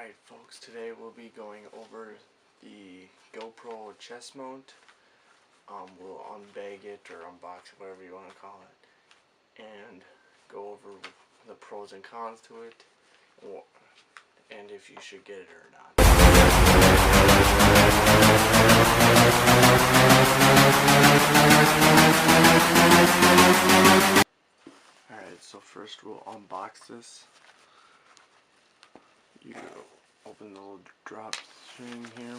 Alright folks, today we'll be going over the GoPro chest mount. We'll unbag it or unbox it, whatever you want to call it, and go over the pros and cons to it, and if you should get it or not. Alright, so first we'll unbox this. You open the little drop string here,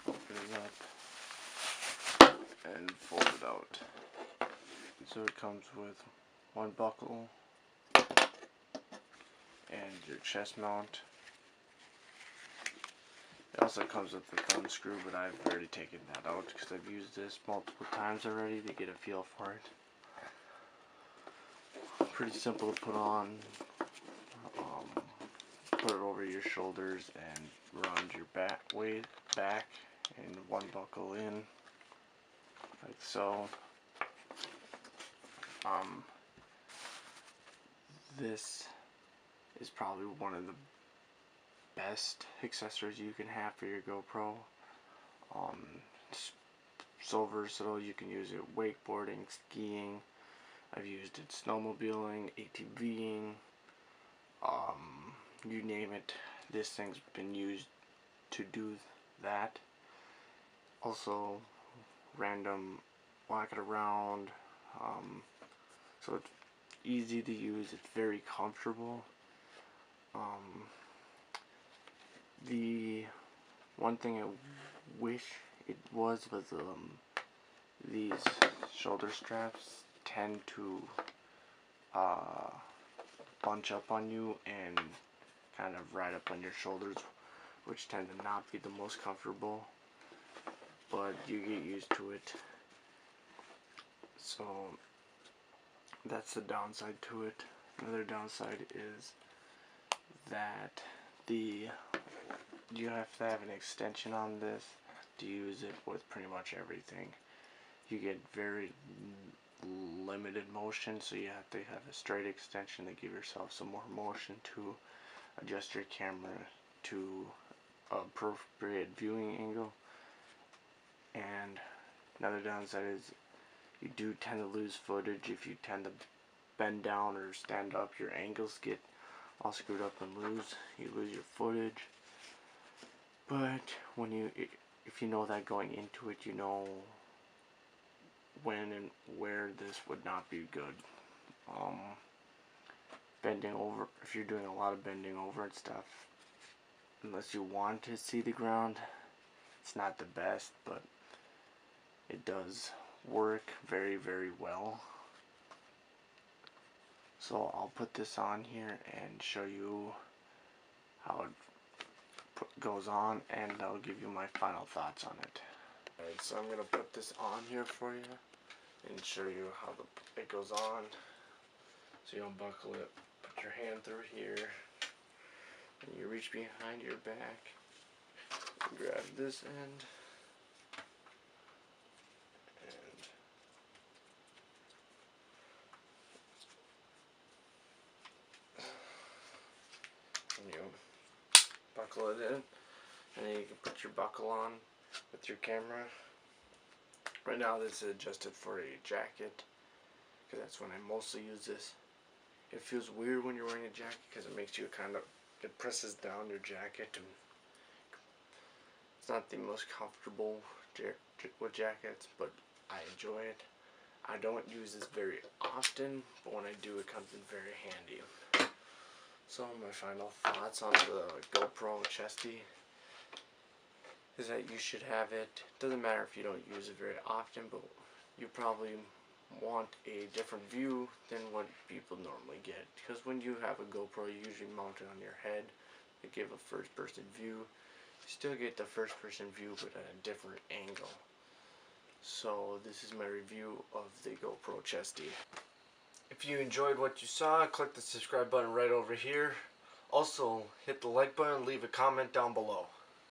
open it up, and fold it out. So it comes with one buckle and your chest mount. It also comes with the thumb screw, but I've already taken that out because I've used this multiple times already to get a feel for it. Pretty simple to put on. Put it over your shoulders and round your back and one buckle in, like so. This is probably one of the best accessories you can have for your GoPro. It's so versatile. You can use it wakeboarding, skiing. I've used it snowmobiling, ATVing, you name it. This thing's been used to do that. Also, random walking around. So it's easy to use. It's very comfortable. The one thing I wish it was these shoulder straps tend to bunch up on you and kind of ride up on your shoulders, which tend to not be the most comfortable, but you get used to it. So that's the downside to it. Another downside is that you have to have an extension on this to use it with pretty much everything. You get very limited motion, so you have to have a straight extension to give yourself some more motion to adjust your camera to appropriate viewing angle. And another downside is you do tend to lose footage if you tend to bend down or stand up. Your angles get all screwed up and you lose your footage. But if you know that going into it, you know when and where this would not be good. Bending over, if you're doing a lot of bending over and stuff, unless you want to see the ground, it's not the best, but it does work very, very well. So I'll put this on here and show you how it goes on, and I'll give you my final thoughts on it. Alright, so I'm going to put this on here for you and show you how it goes on. So you unbuckle it, put your hand through here, and you reach behind your back, grab this end, and you buckle it in, and then you can put your buckle on with your camera. Right now this is adjusted for a jacket, because that's when I mostly use this. It feels weird when you're wearing a jacket because it makes you it presses down your jacket, and it's not the most comfortable with jackets, but I enjoy it. I don't use this very often, but when I do, it comes in very handy. So my final thoughts on the GoPro chesty is that you should have it. Doesn't matter if you don't use it very often, but you probably want a different view than what people normally get, because when you have a GoPro, you usually mount it on your head to give a first-person view. You still get the first-person view, but at a different angle. So this is my review of the GoPro chesty. If you enjoyed what you saw, click the subscribe button right over here. Also, hit the like button, leave a comment down below.